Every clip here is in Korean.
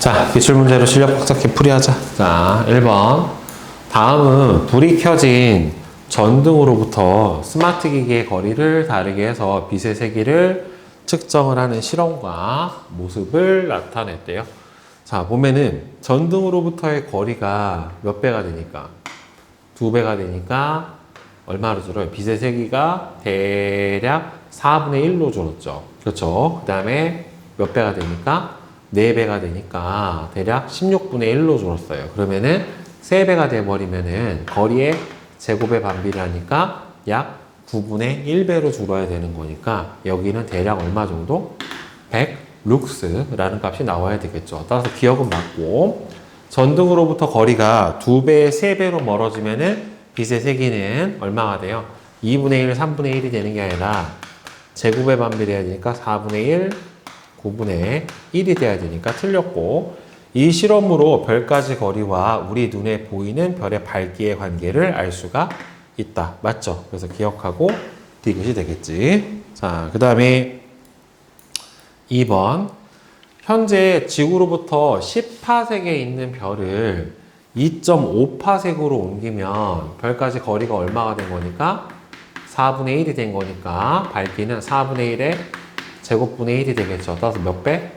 자, 기출문제로 실력 팍삭히 풀이하자. 자, 1번. 다음은 불이 켜진 전등으로부터 스마트 기기의 거리를 다르게 해서 빛의 세기를 측정을 하는 실험과 모습을 나타냈대요. 자, 보면은 전등으로부터의 거리가 몇 배가 되니까? 2배가 되니까 얼마로 줄어요? 빛의 세기가 대략 4분의 1로 줄었죠. 그렇죠. 그 다음에 몇 배가 되니까? 4배가 되니까 대략 16분의 1로 줄었어요. 그러면은 3배가 돼버리면은 거리의 제곱의 반비례하니까 약 9분의 1배로 줄어야 되는 거니까 여기는 대략 얼마 정도? 100 룩스라는 값이 나와야 되겠죠. 따라서 기억은 맞고, 전등으로부터 거리가 2배, 3배로 멀어지면은 빛의 세기는 얼마가 돼요? 2분의 1, 3분의 1이 되는 게 아니라 제곱의 반비례해야 되니까 4분의 1, 9분의 1이 돼야 되니까 틀렸고, 이 실험으로 별까지 거리와 우리 눈에 보이는 별의 밝기의 관계를 알 수가 있다. 맞죠? 그래서 기억하고 디귿이 되겠지. 자, 그 다음에 2번. 현재 지구로부터 10파섹에 있는 별을 2.5파섹으로 옮기면 별까지 거리가 얼마가 된 거니까? 4분의 1이 된 거니까 밝기는 4분의 1에 제곱분의 1이 되겠죠. 따라서 몇 배?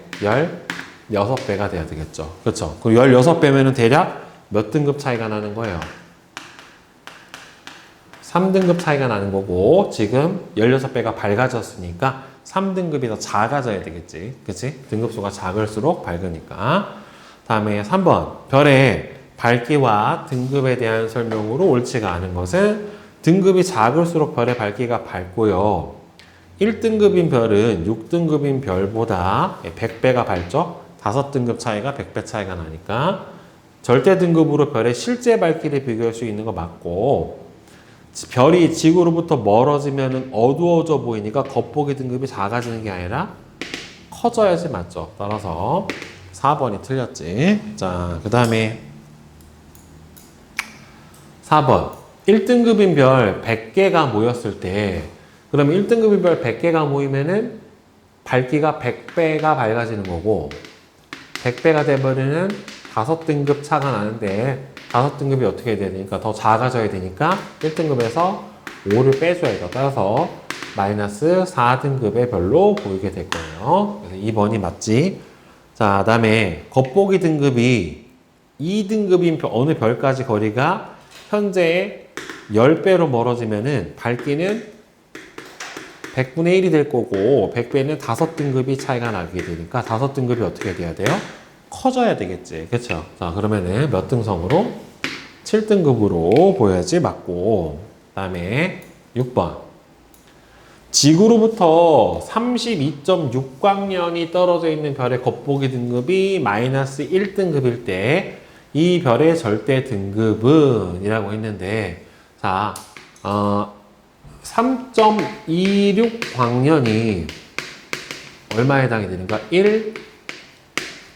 16배가 돼야 되겠죠. 그렇죠. 그리고 16배면은 대략 몇 등급 차이가 나는 거예요? 3등급 차이가 나는 거고, 지금 16배가 밝아졌으니까 3등급이 더 작아져야 되겠지. 그치? 등급수가 작을수록 밝으니까. 다음에 3번. 별의 밝기와 등급에 대한 설명으로 옳지가 않은 것은 등급이 작을수록 별의 밝기가 밝고요. 1등급인 별은 6등급인 별보다 100배가 밝죠? 5등급 차이가 100배 차이가 나니까 절대 등급으로 별의 실제 밝기를 비교할 수 있는 거 맞고, 별이 지구로부터 멀어지면 어두워져 보이니까 겉보기 등급이 작아지는 게 아니라 커져야지 맞죠? 따라서 4번이 틀렸지. 자, 그 다음에 4번. 1등급인 별 100개가 모였을 때, 그러면 1등급인 별 100개가 모이면은 밝기가 100배가 밝아지는 거고, 100배가 되버리는 5등급 차가 나는데 5등급이 어떻게 돼야 되니까 더 작아져야 되니까 1등급에서 5를 빼줘야 돼. 따라서 마이너스 4등급의 별로 보이게 될 거예요. 그래서 2번이 맞지. 자, 그 다음에 겉보기 등급이 2등급인 어느 별까지 거리가 현재 10배로 멀어지면은 밝기는 100분의 1이 될 거고, 100배는 5등급이 차이가 나게 되니까 5등급이 어떻게 돼야 돼요? 커져야 되겠지. 그쵸? 자, 그러면은 몇 등성으로? 7등급으로 보여야지 맞고. 그 다음에 6번. 지구로부터 32.6광년이 떨어져 있는 별의 겉보기 등급이 마이너스 1등급일 때 이 별의 절대 등급은 이라고 했는데, 자, 3.26광년이 얼마에 해당이 되는가?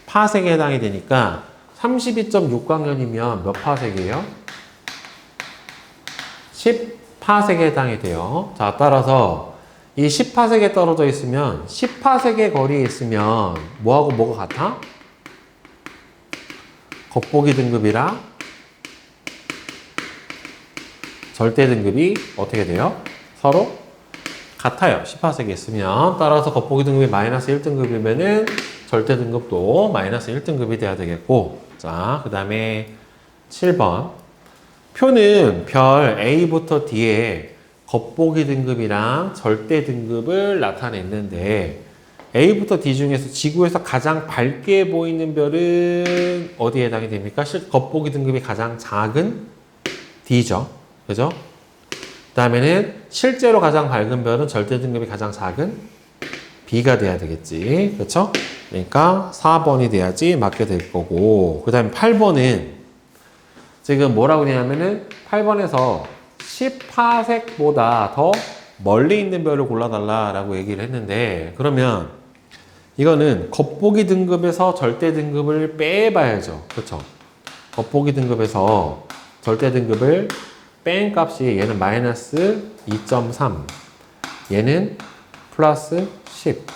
1파섹에 해당이 되니까 32.6광년이면 몇 파섹이에요? 10파섹에 해당이 돼요. 자, 따라서 이 10파섹에 떨어져 있으면 10파섹의 거리에 있으면 뭐하고 뭐가 같아? 겉보기 등급이랑 절대 등급이 어떻게 돼요? 서로 같아요. 10파섹에 있으면. 따라서 겉보기 등급이 마이너스 1등급이면은 절대 등급도 마이너스 1등급이 돼야 되겠고. 자, 그 다음에 7번. 표는 별 A부터 D에 겉보기 등급이랑 절대 등급을 나타냈는데, A부터 D 중에서 지구에서 가장 밝게 보이는 별은 어디에 해당이 됩니까? 겉보기 등급이 가장 작은 D죠. 그죠? 그 다음에는 실제로 가장 밝은 별은 절대 등급이 가장 작은 B가 돼야 되겠지. 그렇죠? 그러니까 4번이 돼야지 맞게 될 거고, 그 다음에 8번은 지금 뭐라고 되냐면은 8번에서 10파섹보다 더 멀리 있는 별을 골라달라라고 얘기를 했는데, 그러면 이거는 겉보기 등급에서 절대 등급을 빼봐야죠. 그렇죠? 겉보기 등급에서 절대 등급을 뺀 값이 얘는 마이너스 2.3, 얘는 플러스 10,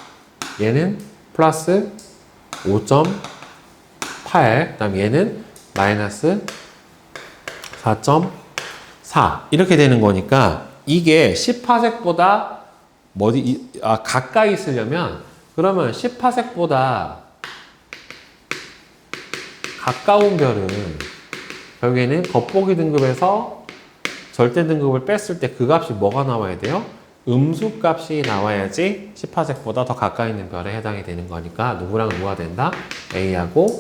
얘는 플러스 5.9 8. 그 다음 얘는 마이너스 4.4. 이렇게 되는 거니까 이게 10파섹보다 가까이 있으려면 그러면 10파섹보다 가까운 별은 결국에는 겉보기 등급에서 절대 등급을 뺐을 때 그 값이 뭐가 나와야 돼요? 음수 값이 나와야지 10파섹보다 더 가까이 있는 별에 해당이 되는 거니까 누구랑 누가 된다? A하고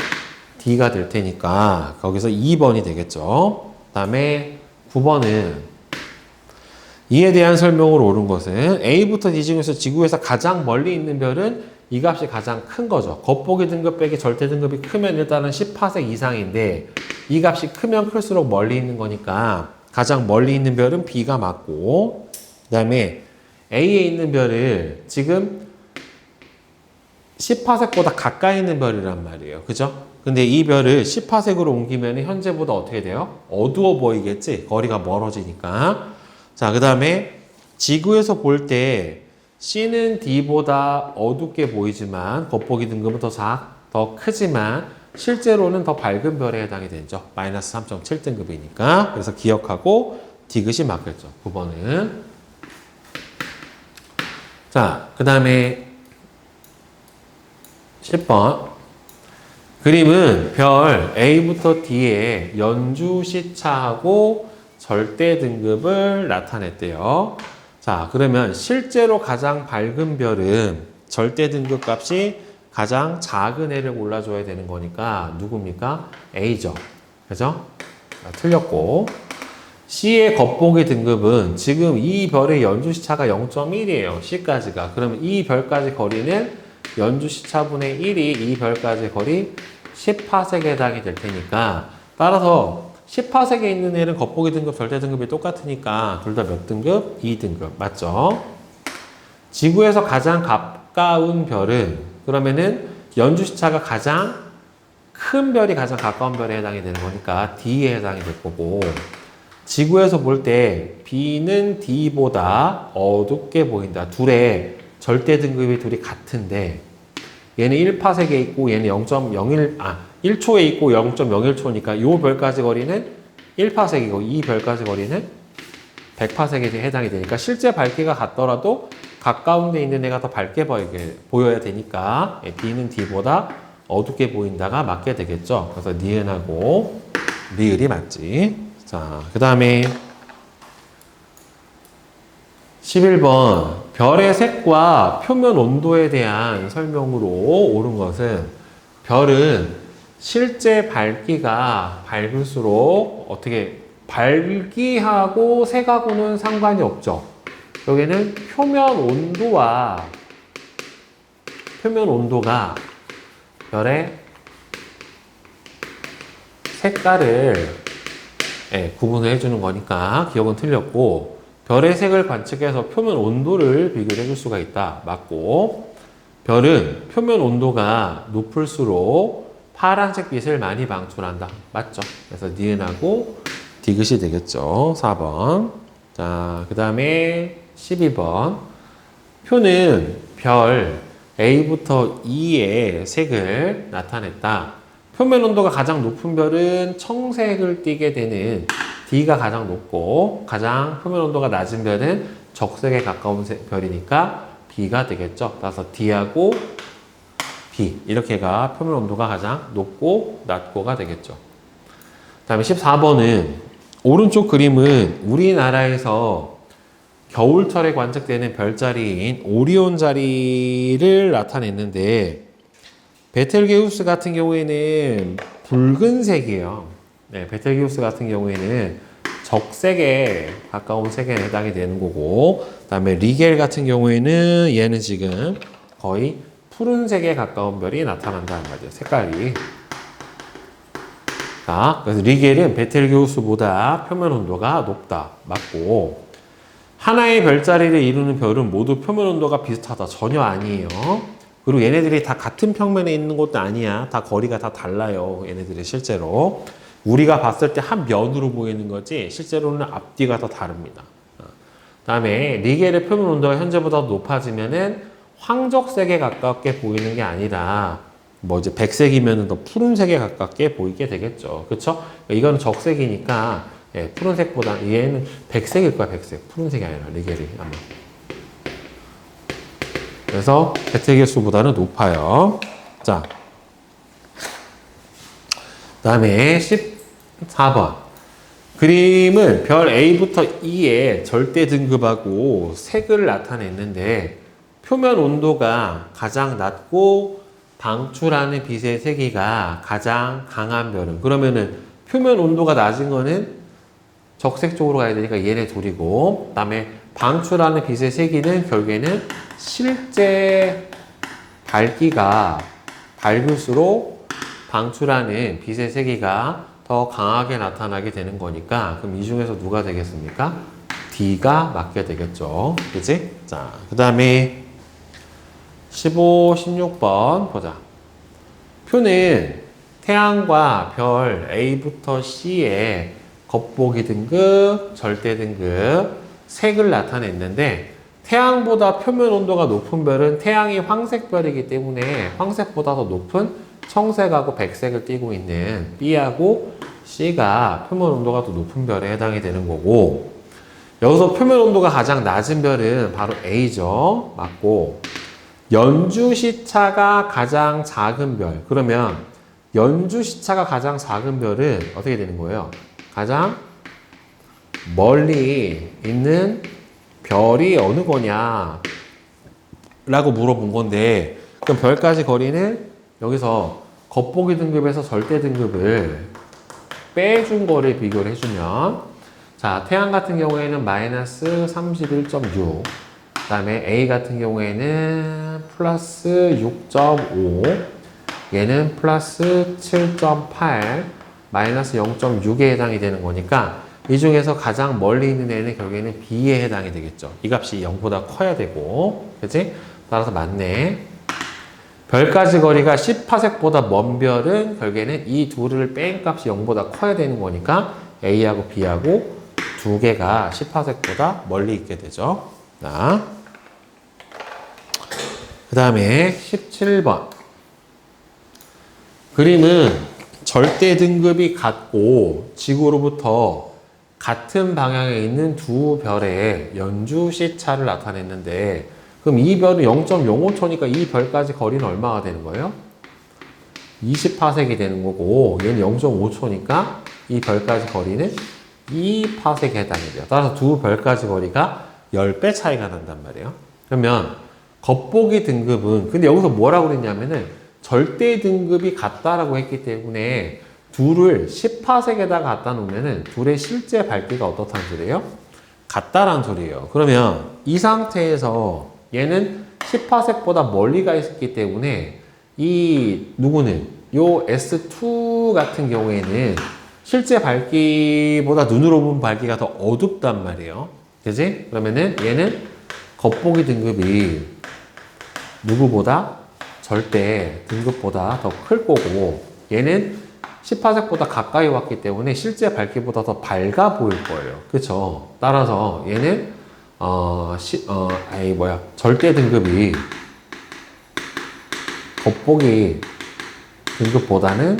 D가 될 테니까 거기서 2번이 되겠죠. 그 다음에 9번은 이에 대한 설명으로 옳은 것은 A부터 D 중에서 지구에서 가장 멀리 있는 별은 이 값이 가장 큰 거죠. 겉보기 등급 빼기 절대 등급이 크면 일단은 10파섹 이상인데 이 값이 크면 클수록 멀리 있는 거니까 가장 멀리 있는 별은 B가 맞고 그 다음에 A에 있는 별을 지금 10파섹보다 가까이 있는 별이란 말이에요. 그죠? 근데 이 별을 10파섹으로 옮기면 현재보다 어떻게 돼요? 어두워 보이겠지? 거리가 멀어지니까. 자, 그 다음에 지구에서 볼 때 C는 D보다 어둡게 보이지만 겉보기 등급은 더 크지만 실제로는 더 밝은 별에 해당이 되죠. 마이너스 3.7 등급이니까. 그래서 기억하고 디귿이 맞겠죠. 9번은. 자, 그 다음에 10번. 그림은 별 A부터 D의 연주 시차하고 절대 등급을 나타냈대요. 자, 그러면 실제로 가장 밝은 별은 절대 등급 값이 가장 작은 애를 골라줘야 되는 거니까 누굽니까? A죠. 그죠? 틀렸고. C의 겉보기 등급은 지금 이 별의 연주시차가 0.1이에요. C까지가. 그러면 이 별까지 거리는 연주시차분의 1이 이 별까지 거리 10파섹에 해당이 될 테니까 따라서 10파섹에 있는 애는 겉보기 등급, 절대 등급이 똑같으니까 둘 다 몇 등급? 2등급. 맞죠? 지구에서 가장 가까운 별은 그러면은 연주시차가 가장 큰 별이 가장 가까운 별에 해당이 되는 거니까 D에 해당이 될 거고 지구에서 볼 때 B는 D보다 어둡게 보인다. 둘의 절대 등급이 둘이 같은데 얘는 1파섹에 있고 얘는 1초에 있고 0.01초니까 이 별까지 거리는 1파섹이고 이 별까지 거리는 100파섹에 해당이 되니까 실제 밝기가 같더라도 가까운 데 있는 애가 더 밝게 보여야 되니까 B는 D보다 어둡게 보인다가 맞게 되겠죠. 그래서 니은하고 리을이 맞지. 자, 그 다음에 11번 별의 색과 표면 온도에 대한 설명으로 옳은 것은 별은 실제 밝기가 밝을수록 어떻게 밝기하고 색하고는 상관이 없죠. 여기는 표면 온도가 별의 색깔을 구분을 해주는 거니까 기억은 틀렸고 별의 색을 관측해서 표면 온도를 비교해 줄 수가 있다. 맞고 별은 표면 온도가 높을수록 파란색 빛을 많이 방출한다. 맞죠? 그래서 니은하고 디귿이 되겠죠. 4번. 자, 그 다음에 12번. 표는 별 A부터 E의 색을 나타냈다. 표면 온도가 가장 높은 별은 청색을 띠게 되는 D가 가장 높고 가장 표면 온도가 낮은 별은 적색에 가까운 별이니까 B가 되겠죠. 따라서 D하고 B 이렇게가 표면 온도가 가장 높고 낮고가 되겠죠. 그 다음에 14번은 오른쪽 그림은 우리나라에서 겨울철에 관측되는 별자리인 오리온 자리를 나타냈는데 베텔게우스 같은 경우에는 붉은색이에요. 네, 베텔게우스 같은 경우에는 적색에 가까운 색에 해당이 되는 거고 그 다음에 리겔 같은 경우에는 얘는 지금 거의 푸른색에 가까운 별이 나타난다는 말이에요. 색깔이. 자, 그래서 리겔은 베텔게우스보다 표면 온도가 높다. 맞고 하나의 별자리를 이루는 별은 모두 표면 온도가 비슷하다. 전혀 아니에요. 그리고 얘네들이 다 같은 평면에 있는 것도 아니야. 다 거리가 다 달라요. 얘네들이 실제로. 우리가 봤을 때 한 면으로 보이는 거지 실제로는 앞뒤가 더 다릅니다. 다음에 리겔의 표면 온도가 현재보다 높아지면은 황적색에 가깝게 보이는 게 아니라 뭐 이제 백색이면 더 푸른색에 가깝게 보이게 되겠죠. 그쵸? 이거는 적색이니까 예, 푸른색보다 얘는 백색일 거야, 백색. 푸른색이 아니라 리겔이 아마. 그래서 배틀 수보다는 높아요. 자, 그 다음에 14번. 그림을 별 A부터 E의 절대 등급하고 색을 나타냈는데 표면 온도가 가장 낮고 방출하는 빛의 세기가 가장 강한 별은, 그러면은 표면 온도가 낮은 거는 적색 쪽으로 가야 되니까 얘네 둘이고, 그 다음에 방출하는 빛의 세기는 결국에는 실제 밝기가 밝을수록 방출하는 빛의 세기가 더 강하게 나타나게 되는 거니까, 그럼 이 중에서 누가 되겠습니까? D가 맞게 되겠죠. 그치? 자, 그 다음에 15, 16번 보자. 표는 태양과 별 A부터 C의 겉보기 등급, 절대 등급, 색을 나타냈는데 태양보다 표면 온도가 높은 별은 태양이 황색별이기 때문에 황색보다 더 높은 청색하고 백색을 띠고 있는 B하고 C가 표면 온도가 더 높은 별에 해당이 되는 거고, 여기서 표면 온도가 가장 낮은 별은 바로 A죠. 맞고, 연주시차가 가장 작은 별. 그러면 연주시차가 가장 작은 별은 어떻게 되는 거예요? 가장 멀리 있는 별이 어느 거냐 라고 물어본 건데, 그럼 별까지 거리는 여기서 겉보기 등급에서 절대 등급을 빼준 거를 비교를 해주면, 자, 태양 같은 경우에는 마이너스 31.6, 그 다음에 A 같은 경우에는 플러스 6.5, 얘는 플러스 7.8, 마이너스 0.6에 해당이 되는 거니까 이 중에서 가장 멀리 있는 애는 결국에는 B에 해당이 되겠죠. 이 값이 0보다 커야 되고, 그치? 따라서 맞네. 별까지 거리가 10파섹보다 먼 별은 결국에는 이 둘을 뺀 값이 0보다 커야 되는 거니까 A하고 B하고 두 개가 10파섹보다 멀리 있게 되죠. 자, 그 다음에 17번. 그림은 절대 등급이 같고 지구로부터 같은 방향에 있는 두 별의 연주 시차를 나타냈는데, 그럼 이 별은 0.05초니까 이 별까지 거리는 얼마가 되는 거예요? 20파섹이 되는 거고, 얘는 0.5초니까 이 별까지 거리는 2파섹에 해당이 돼요. 따라서 두 별까지 거리가 10배 차이가 난단 말이에요. 그러면 겉보기 등급은, 근데 여기서 뭐라고 그랬냐면은 절대 등급이 같다라고 했기 때문에 둘을 10파섹에다가 갖다 놓으면은 둘의 실제 밝기가 어떻다는 소리예요? 같다라는 소리예요. 그러면 이 상태에서 얘는 10파섹보다 멀리 가 있었기 때문에 이 누구는 요 S2 같은 경우에는 실제 밝기보다 눈으로 본 밝기가 더 어둡단 말이에요. 그지? 그러면은 얘는 겉보기 등급이 누구보다 절대 등급보다 더 클 거고, 얘는 10파섹보다 가까이 왔기 때문에 실제 밝기보다 더 밝아 보일 거예요. 그쵸? 따라서 얘는 절대 등급이 겉보기 등급보다는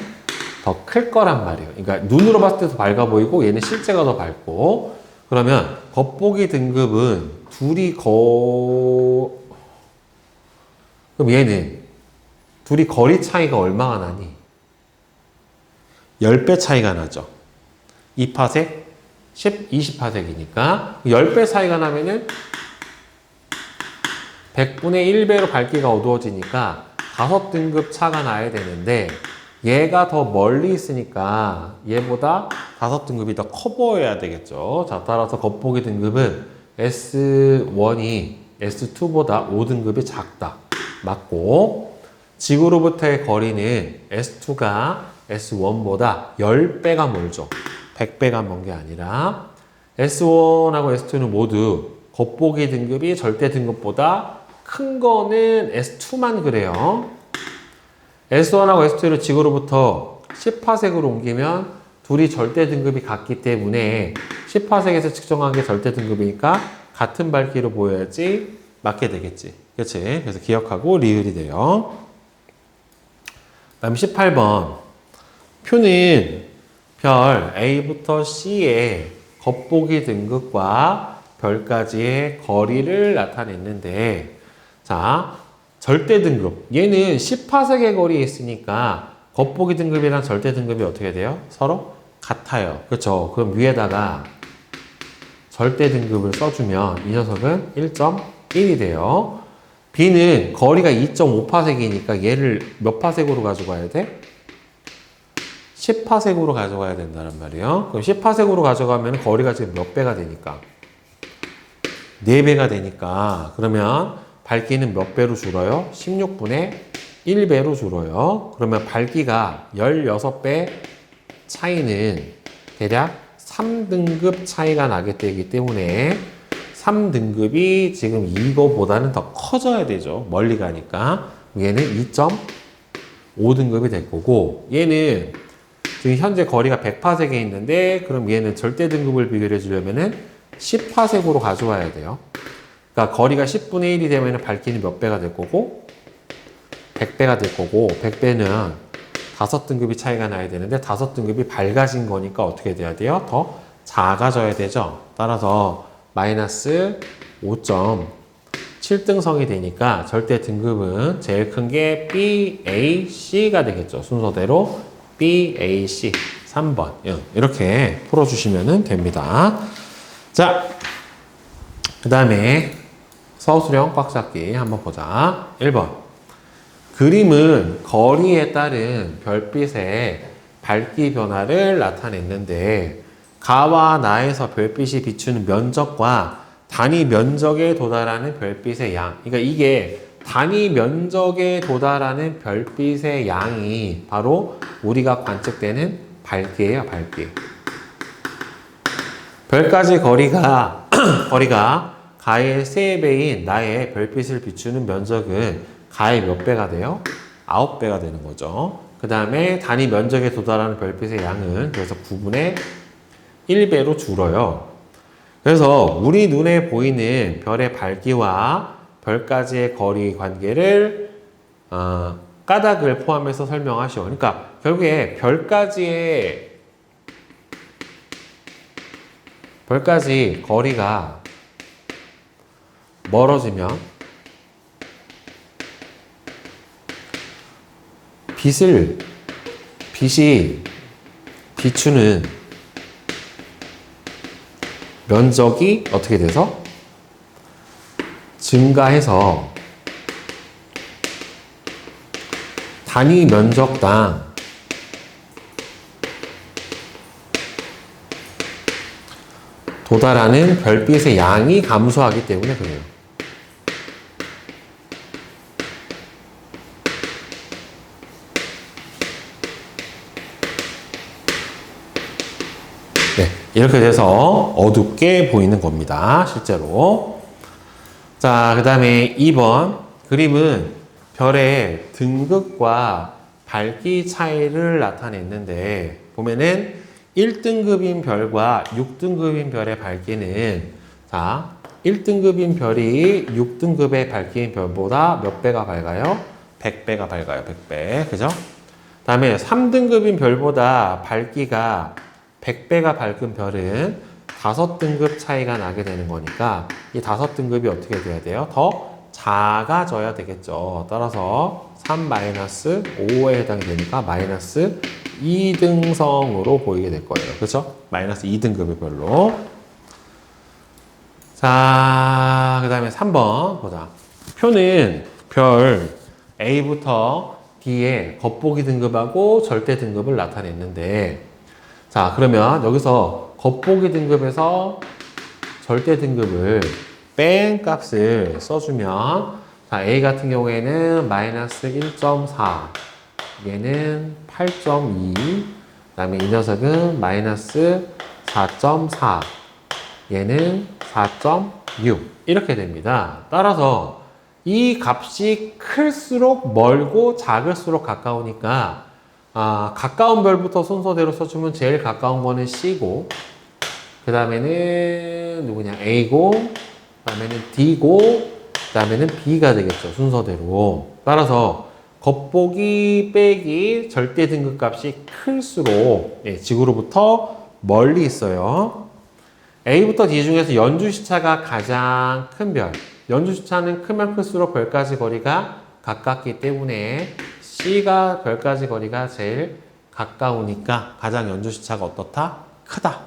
더 클 거란 말이에요. 그러니까 눈으로 봤을 때 더 밝아 보이고 얘는 실제가 더 밝고, 그러면 겉보기 등급은 그럼 얘는 둘이 거리 차이가 얼마가 나니? 10배 차이가 나죠. 2파섹, 20파섹이니까 10배 차이가 나면은 100분의 1배로 밝기가 어두워지니까 5등급 차가 나야 되는데, 얘가 더 멀리 있으니까 얘보다 5등급이 더 커 보여야 되겠죠. 자, 따라서 겉보기 등급은 S1이 S2보다 5등급이 작다. 맞고, 지구로부터의 거리는 S2가 S1보다 10배가 멀죠. 100배가 먼 게 아니라. S1하고 S2는 모두 겉보기 등급이 절대 등급보다 큰 거는 S2만 그래요. S1하고 S2를 지구로부터 10파섹으로 옮기면 둘이 절대 등급이 같기 때문에 10파섹에서 측정한 게 절대 등급이니까 같은 밝기로 보여야지 맞게 되겠지. 그치? 그래서 기억하고 리을이 돼요. 다음 18번. 표는 별 A부터 C의 겉보기 등급과 별까지의 거리를 나타냈는데, 자, 절대 등급. 얘는 10파섹의 거리에 있으니까 겉보기 등급이랑 절대 등급이 어떻게 돼요? 서로 같아요. 그렇죠? 그럼 위에다가 절대 등급을 써주면 이 녀석은 1.1이 돼요. B는 거리가 2.5파섹이니까 얘를 몇 파섹으로 가져가야 돼? 10파섹으로 가져가야 된다는 말이에요. 그럼 10파섹으로 가져가면 거리가 지금 몇 배가 되니까? 4배가 되니까 그러면 밝기는 몇 배로 줄어요? 16분의 1배로 줄어요. 그러면 밝기가 16배 차이는 대략 3등급 차이가 나게 되기 때문에 3등급이 지금 이거보다는 더 커져야 되죠. 멀리 가니까. 얘는 2.5등급이 될 거고, 얘는 지금 현재 거리가 100파섹에 있는데, 그럼 얘는 절대 등급을 비교해 주려면은 10파섹으로 가져와야 돼요. 그러니까 거리가 10분의 1이 되면 밝기는 몇 배가 될 거고, 100배가 될 거고, 100배는 5등급이 차이가 나야 되는데, 5등급이 밝아진 거니까 어떻게 돼야 돼요? 더 작아져야 되죠. 따라서 마이너스 5.7등성이 되니까 절대 등급은 제일 큰 게 BAC가 되겠죠. 순서대로 BAC 3번 이렇게 풀어주시면 됩니다. 자, 그 다음에 서술형 꽉 잡기 한번 보자. 1번. 그림은 거리에 따른 별빛의 밝기 변화를 나타냈는데 가와 나에서 별빛이 비추는 면적과 단위 면적에 도달하는 별빛의 양. 그러니까 이게 단위 면적에 도달하는 별빛의 양이 바로 우리가 관측되는 밝기예요, 밝기. 별까지 거리가 가의 3배인 나의 별빛을 비추는 면적은 가의 몇 배가 돼요? 9배가 되는 거죠. 그 다음에 단위 면적에 도달하는 별빛의 양은 그래서 9분의 1배로 줄어요. 그래서 우리 눈에 보이는 별의 밝기와 별까지의 거리 관계를 까닭을 포함해서 설명하시오. 그러니까 결국에 별까지 거리가 멀어지면 빛이 비추는 면적이 어떻게 돼서 증가해서 단위 면적당 도달하는 별빛의 양이 감소하기 때문에 그래요. 네, 이렇게 돼서 어둡게 보이는 겁니다. 실제로. 자, 그 다음에 2번. 그림은 별의 등급과 밝기 차이를 나타냈는데, 보면은 1등급인 별과 6등급인 별의 밝기는, 자, 1등급인 별이 6등급의 밝기인 별보다 몇 배가 밝아요? 100배가 밝아요, 100배. 그죠? 그 다음에 3등급인 별보다 밝기가 100배가 밝은 별은 5등급 차이가 나게 되는 거니까 이 5등급이 어떻게 돼야 돼요? 더 작아져야 되겠죠. 따라서 3-5에 해당이 되니까 마이너스 2등성으로 보이게 될 거예요. 그렇죠? 마이너스 2등급의 별로. 자, 그 다음에 3번 보자. 표는 별 A부터 D의 겉보기 등급하고 절대 등급을 나타냈는데, 자, 그러면 여기서 겉보기 등급에서 절대 등급을 뺀 값을 써주면, 자, A 같은 경우에는 마이너스 1.4, 얘는 8.2, 그 다음에 이 녀석은 마이너스 4.4, 얘는 4.6 이렇게 됩니다. 따라서 이 값이 클수록 멀고 작을수록 가까우니까 가까운 별부터 순서대로 써주면 제일 가까운 거는 C고, 그 다음에는 누구냐? A고, 그 다음에는 D고, 그 다음에는 B가 되겠죠. 순서대로. 따라서 겉보기 빼기 절대 등급값이 클수록 지구로부터 멀리 있어요. A부터 D 중에서 연주시차가 가장 큰 별. 연주시차는 크면 클수록 별까지 거리가 가깝기 때문에 C가 별까지 거리가 제일 가까우니까 가장 연주시차가 어떻다? 크다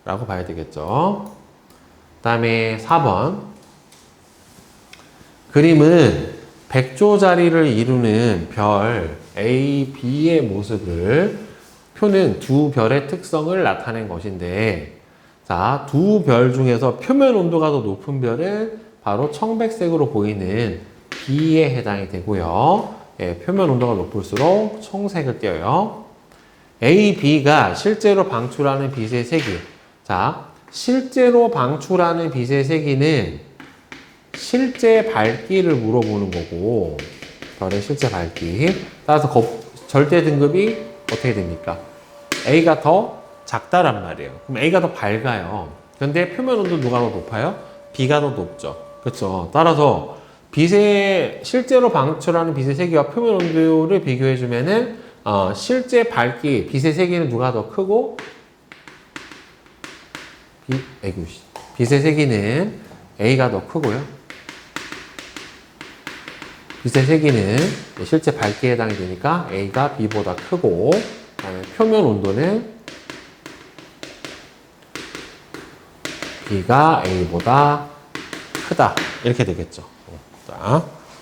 라고 봐야 되겠죠. 그 다음에 4번 그림은 100조짜리를 이루는 별 A, B의 모습을 표는 두 별의 특성을 나타낸 것인데 자, 두 별 중에서 표면 온도가 더 높은 별은 바로 청백색으로 보이는 B에 해당이 되고요. 표면 온도가 높을수록 청색을 띄어요. A, B가 실제로 방출하는 빛의 세기. 자, 실제로 방출하는 빛의 세기는 실제 밝기를 물어보는 거고, 별의 실제 밝기. 따라서 절대 등급이 어떻게 됩니까? A가 더 작다란 말이에요. 그럼 A가 더 밝아요. 근데 표면 온도 누가 더 높아요? B가 더 높죠. 그렇죠. 따라서 실제로 방출하는 빛의 세기와 표면 온도를 비교해주면은 실제 밝기, 빛의 세기는 누가 더 크고 빛의 세기는 A가 더 크고요. 빛의 세기는 실제 밝기에 해당이 되니까 A가 B보다 크고 그다음에 표면 온도는 B가 A보다 크다 이렇게 되겠죠. 자.